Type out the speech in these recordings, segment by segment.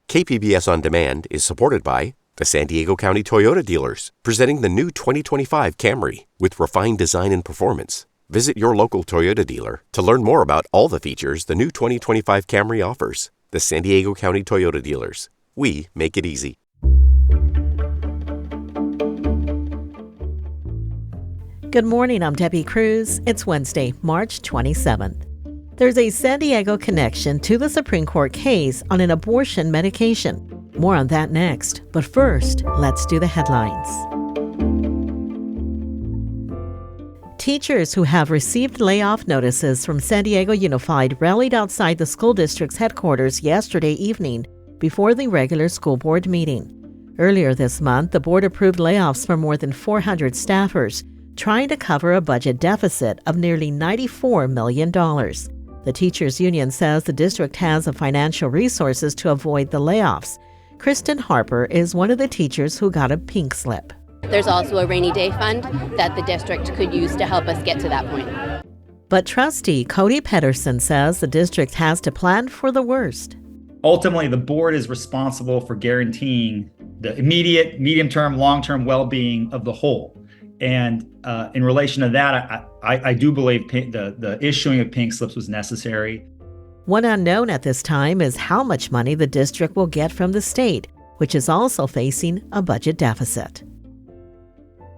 KPBS On Demand is supported by the San Diego County Toyota dealers, presenting the new 2025 Camry with refined design and performance. Visit your local Toyota dealer to learn more about all the features the new 2025 Camry offers. The San Diego County Toyota dealers. We make it easy. Good morning, I'm Debbie Cruz. It's Wednesday, March 27th. There's a San Diego connection to the Supreme Court case on an abortion medication. More on that next, but first, let's do the headlines. Teachers who have received layoff notices from San Diego Unified rallied outside the school district's headquarters yesterday evening before the regular school board meeting. Earlier this month, the board approved layoffs for more than 400 staffers, trying to cover a budget deficit of nearly $94 million. The teachers' union says the district has the financial resources to avoid the layoffs. Kristen Harper is one of the teachers who got a pink slip. There's also a rainy day fund that the district could use to help us get to that point. But trustee Cody Pedersen says the district has to plan for the worst. Ultimately, the board is responsible for guaranteeing the immediate, medium-term, long-term well-being of the whole. And in relation to that, I do believe the issuing of pink slips was necessary. One unknown at this time is how much money the district will get from the state, which is also facing a budget deficit.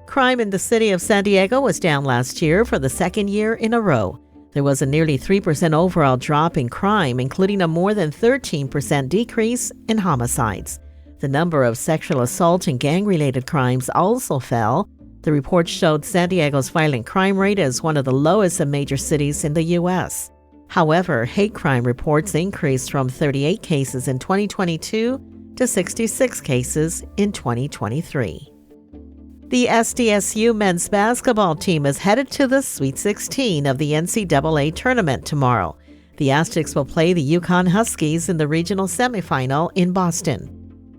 Crime in the city of San Diego was down last year for the second year in a row. There was a nearly 3% overall drop in crime, including a more than 13% decrease in homicides. The number of sexual assault and gang-related crimes also fell. The report showed San Diego's violent crime rate as one of the lowest of major cities in the U.S. However, hate crime reports increased from 38 cases in 2022 to 66 cases in 2023. The SDSU men's basketball team is headed to the Sweet 16 of the NCAA tournament tomorrow. The Aztecs will play the UConn Huskies in the regional semifinal in Boston.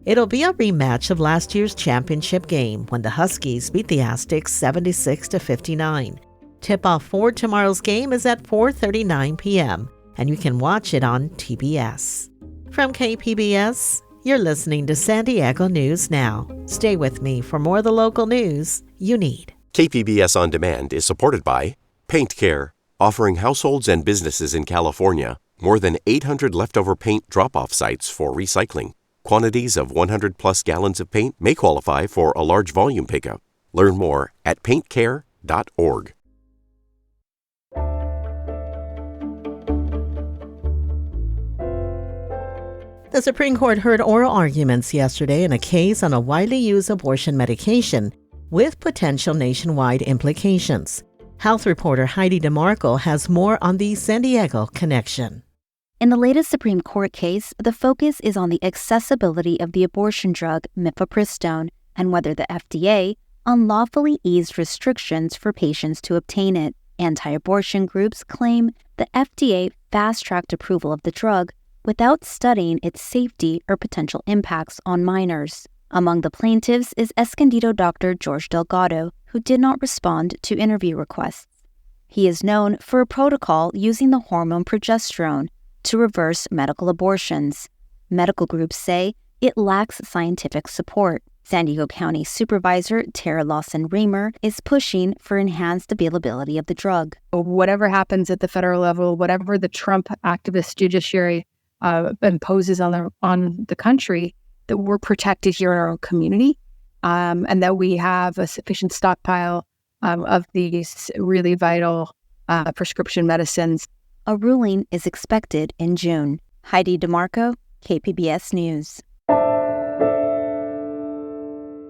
It'll be a rematch of last year's championship game when the Huskies beat the Aztecs 76-59. Tip-off for tomorrow's game is at 4:39 p.m., and you can watch it on TBS. From KPBS, you're listening to San Diego News Now. Stay with me for more of the local news you need. KPBS On Demand is supported by Paint Care, offering households and businesses in California more than 800 leftover paint drop-off sites for recycling. Quantities of 100-plus gallons of paint may qualify for a large volume pickup. Learn more at paintcare.org. The Supreme Court heard oral arguments yesterday in a case on a widely used abortion medication with potential nationwide implications. Health reporter Heidi DeMarco has more on the San Diego connection. In the latest Supreme Court case, the focus is on the accessibility of the abortion drug mifepristone and whether the FDA unlawfully eased restrictions for patients to obtain it. Anti-abortion groups claim the FDA fast-tracked approval of the drug without studying its safety or potential impacts on minors. Among the plaintiffs is Escondido Dr. George Delgado, who did not respond to interview requests. He is known for a protocol using the hormone progesterone to reverse medical abortions. Medical groups say it lacks scientific support. San Diego County Supervisor Tara Lawson-Remer is pushing for enhanced availability of the drug. Whatever happens at the federal level, whatever the Trump activist judiciary imposes on the country, that we're protected here in our own community, and that we have a sufficient stockpile of these really vital prescription medicines. A ruling is expected in June. Heidi DeMarco, KPBS News.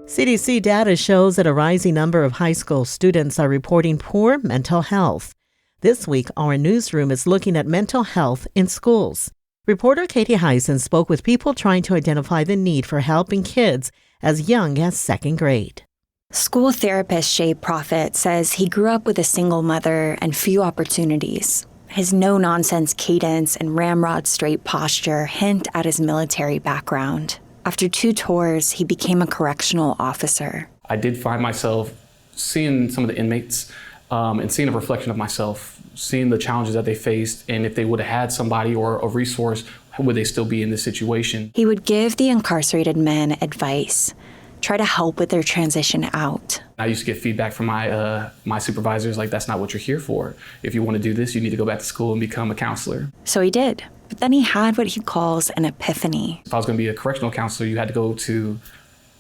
CDC data shows that a rising number of high school students are reporting poor mental health. This week, our newsroom is looking at mental health in schools. Reporter Katie Heisen spoke with people trying to identify the need for helping kids as young as second grade. School therapist Shay Prophet says he grew up with a single mother and few opportunities. His no-nonsense cadence and ramrod straight posture hint at his military background. After 2 tours, he became a correctional officer. I did find myself seeing some of the inmates and seeing a reflection of myself, seeing the challenges that they faced, and if they would have had somebody or a resource would they still be in this situation? He would give the incarcerated men advice, try to help with their transition out. I used to get feedback from my supervisors, like, that's not what you're here for. If you want to do this, you need to go back to school and become a counselor. So he did. But then he had what he calls an epiphany. If I was going to be a correctional counselor, you had to go to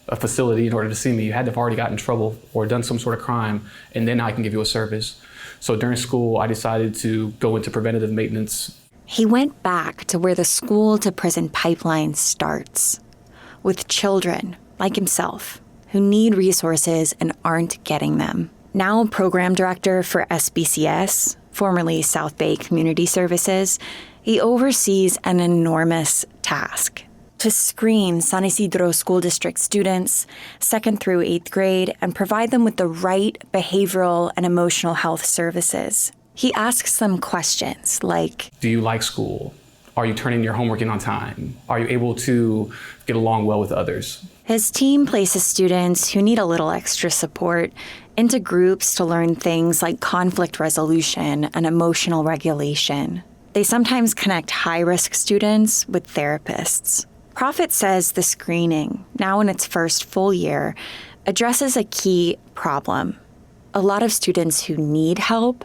a facility in order to see me. You had to have already gotten in trouble or done some sort of crime, and then I can give you a service. So during school, I decided to go into preventative maintenance. He went back to where the school to prison pipeline starts, with children like himself who need resources and aren't getting them. Now program director for SBCS, formerly South Bay Community Services, he oversees an enormous task: to screen San Isidro School District students, 2nd through 8th grade, and provide them with the right behavioral and emotional health services. He asks them questions like, do you like school? Are you turning your homework in on time? Are you able to get along well with others? His team places students who need a little extra support into groups to learn things like conflict resolution and emotional regulation. They sometimes connect high-risk students with therapists. Prophet says the screening, now in its first full year, addresses a key problem. A lot of students who need help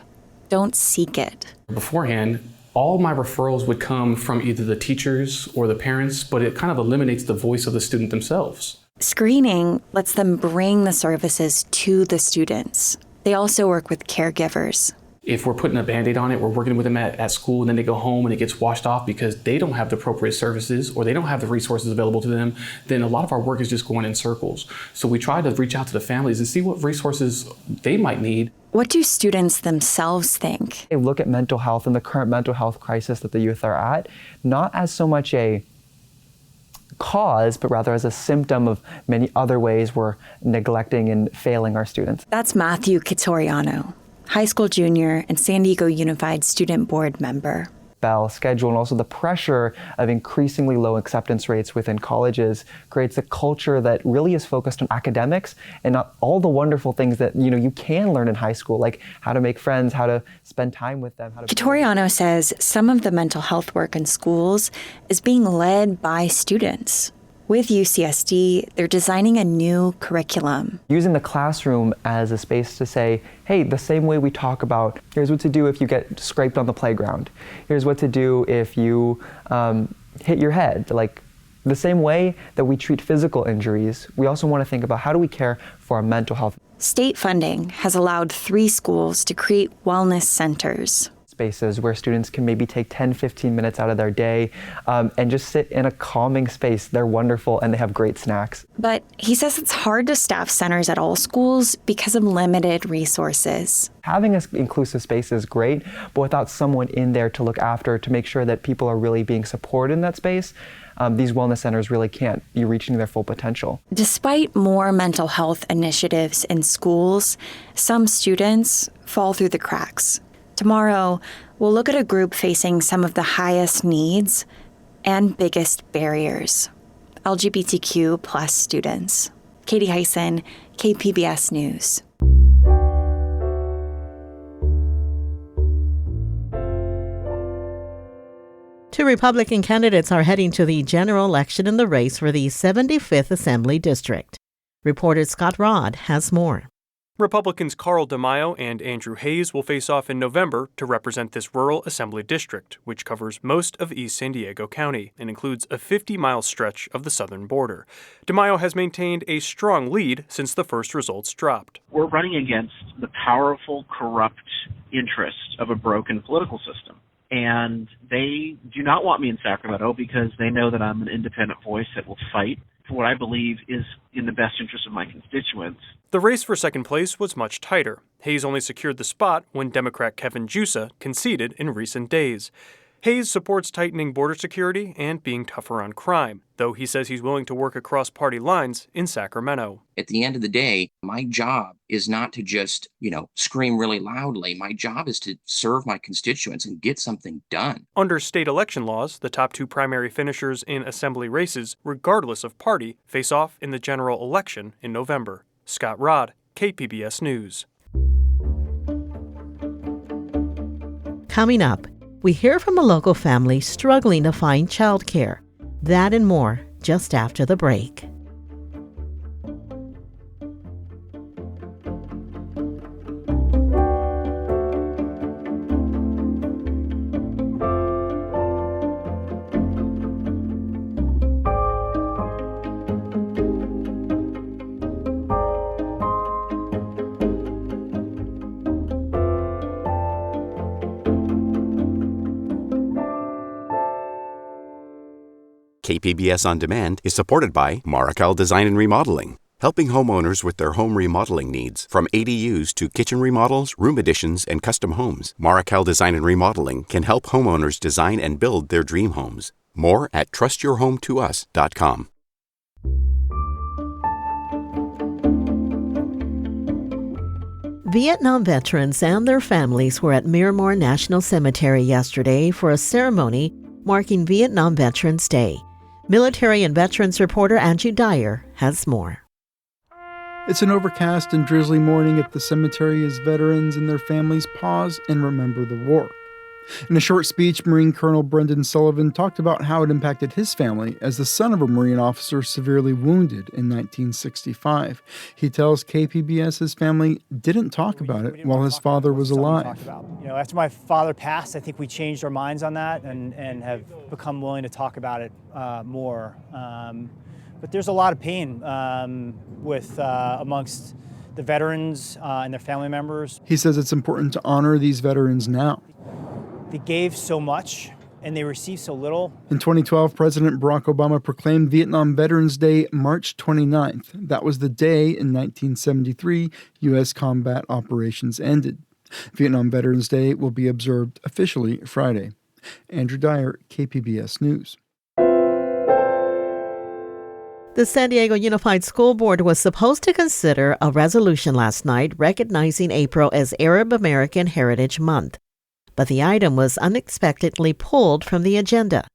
don't seek it. Beforehand, all my referrals would come from either the teachers or the parents, but it kind of eliminates the voice of the student themselves. Screening lets them bring the services to the students. They also work with caregivers. If we're putting a Band-Aid on it, we're working with them at school, and then they go home and it gets washed off because they don't have the appropriate services or they don't have the resources available to them, then a lot of our work is just going in circles. So we try to reach out to the families and see what resources they might need. What do students themselves think? They look at mental health and the current mental health crisis that the youth are at, not as so much a cause, but rather as a symptom of many other ways we're neglecting and failing our students. That's Matthew Kitoriano, high school junior and San Diego Unified Student Board member. Bell schedule and also the pressure of increasingly low acceptance rates within colleges creates a culture that really is focused on academics and not all the wonderful things that you can learn in high school, like how to make friends, how to spend time with them. Kitoriano says some of the mental health work in schools is being led by students. With UCSD, they're designing a new curriculum. Using the classroom as a space to say, hey, the same way we talk about, here's what to do if you get scraped on the playground. Here's what to do if you hit your head. Like the same way that we treat physical injuries, we also want to think about how do we care for our mental health. State funding has allowed 3 schools to create wellness centers. Spaces where students can maybe take 10, 15 minutes out of their day and just sit in a calming space. They're wonderful and they have great snacks. But he says it's hard to staff centers at all schools because of limited resources. Having an inclusive space is great, but without someone in there to look after, to make sure that people are really being supported in that space, these wellness centers really can't be reaching their full potential. Despite more mental health initiatives in schools, some students fall through the cracks. Tomorrow, we'll look at a group facing some of the highest needs and biggest barriers: LGBTQ plus students. Katie Hyson, KPBS News. Two Republican candidates are heading to the general election in the race for the 75th Assembly District. Reporter Scott Rodd has more. Republicans Carl DeMaio and Andrew Hayes will face off in November to represent this rural assembly district, which covers most of East San Diego County and includes a 50-mile stretch of the southern border. DeMaio has maintained a strong lead since the first results dropped. We're running against the powerful, corrupt interests of a broken political system. And they do not want me in Sacramento because they know that I'm an independent voice that will fight for what I believe is in the best interest of my constituents. The race for second place was much tighter. Hayes only secured the spot when Democrat Kevin Jusa conceded in recent days. Hayes supports tightening border security and being tougher on crime, though he says he's willing to work across party lines in Sacramento. At the end of the day, my job is not to just, scream really loudly. My job is to serve my constituents and get something done. Under state election laws, the top 2 primary finishers in assembly races, regardless of party, face off in the general election in November. Scott Rodd, KPBS News. Coming up, we hear from a local family struggling to find childcare. That and more just after the break. KPBS On Demand is supported by Marrokal Design and Remodeling, helping homeowners with their home remodeling needs. From ADUs to kitchen remodels, room additions, and custom homes, Marrokal Design and Remodeling can help homeowners design and build their dream homes. More at trustyourhometous.com. Vietnam veterans and their families were at Miramar National Cemetery yesterday for a ceremony marking Vietnam Veterans Day. Military and veterans reporter Andrew Dyer has more. It's an overcast and drizzly morning at the cemetery as veterans and their families pause and remember the war. In a short speech, Marine Colonel Brendan Sullivan talked about how it impacted his family as the son of a Marine officer severely wounded in 1965. He tells KPBS his family didn't talk about it while his father was alive. After my father passed, I think we changed our minds on that and have become willing to talk about it more. But there's a lot of pain with amongst the veterans and their family members. He says it's important to honor these veterans now. They gave so much and they received so little. In 2012, President Barack Obama proclaimed Vietnam Veterans Day March 29th. That was the day in 1973 U.S. combat operations ended. Vietnam Veterans Day will be observed officially Friday. Andrew Dyer, KPBS News. The San Diego Unified School Board was supposed to consider a resolution last night recognizing April as Arab American Heritage Month, but the item was unexpectedly pulled from the agenda.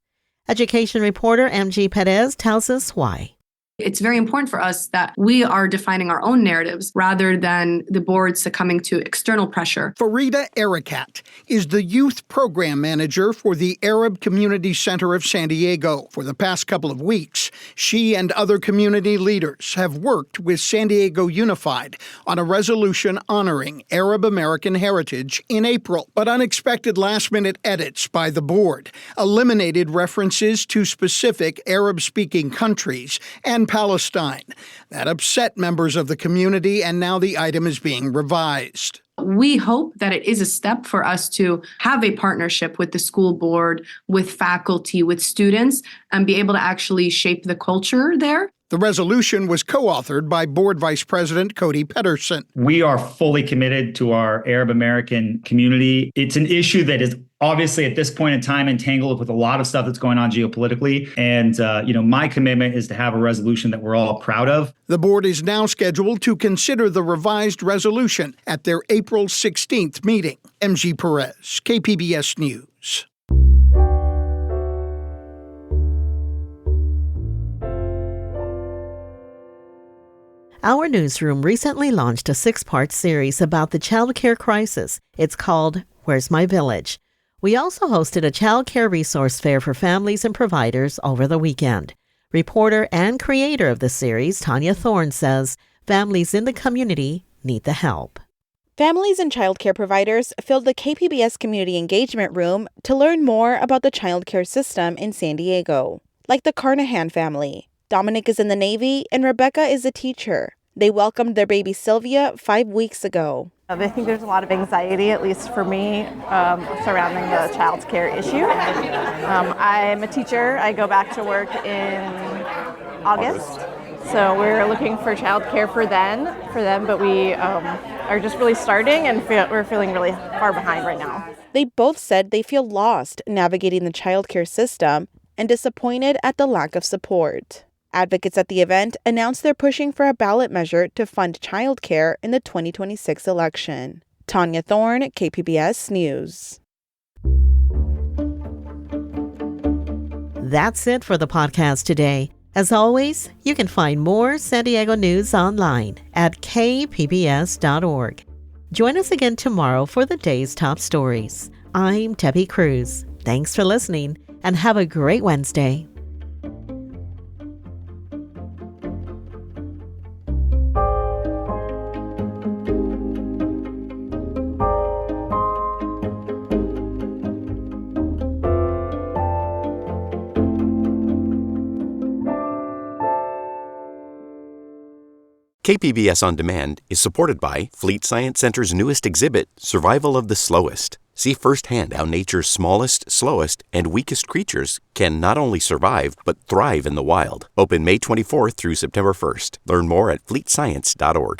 Education reporter MG Perez tells us why. It's very important for us that we are defining our own narratives rather than the board succumbing to external pressure. Farida Arakat is the youth program manager for the Arab Community Center of San Diego. For the past couple of weeks, she and other community leaders have worked with San Diego Unified on a resolution honoring Arab American heritage in April. But unexpected last-minute edits by the board eliminated references to specific Arab-speaking countries and Palestine. That upset members of the community, and now the item is being revised. We hope that it is a step for us to have a partnership with the school board, with faculty, with students, and be able to actually shape the culture there. The resolution was co-authored by Board Vice President Cody Pedersen. We are fully committed to our Arab American community. It's an issue that is obviously at this point in time entangled with a lot of stuff that's going on geopolitically. And, my commitment is to have a resolution that we're all proud of. The board is now scheduled to consider the revised resolution at their April 16th meeting. MG Perez, KPBS News. Our newsroom recently launched a 6-part series about the child care crisis. It's called Where's My Village? We also hosted a child care resource fair for families and providers over the weekend. Reporter and creator of the series, Tanya Thorne, says families in the community need the help. Families and child care providers filled the KPBS Community Engagement Room to learn more about the child care system in San Diego, like the Carnahan family. Dominic is in the Navy and Rebecca is a teacher. They welcomed their baby Sylvia 5 weeks ago. I think there's a lot of anxiety, at least for me, surrounding the child care issue. I'm a teacher. I go back to work in August. So we're looking for child care for them, but we are just really starting and we're feeling really far behind right now. They both said they feel lost navigating the child care system and disappointed at the lack of support. Advocates at the event announced they're pushing for a ballot measure to fund childcare in the 2026 election. Tanya Thorne, KPBS News. That's it for the podcast today. As always, you can find more San Diego news online at kpbs.org. Join us again tomorrow for the day's top stories. I'm Debbie Cruz. Thanks for listening and have a great Wednesday. KPBS On Demand is supported by Fleet Science Center's newest exhibit, Survival of the Slowest. See firsthand how nature's smallest, slowest, and weakest creatures can not only survive, but thrive in the wild. Open May 24th through September 1st. Learn more at fleetscience.org.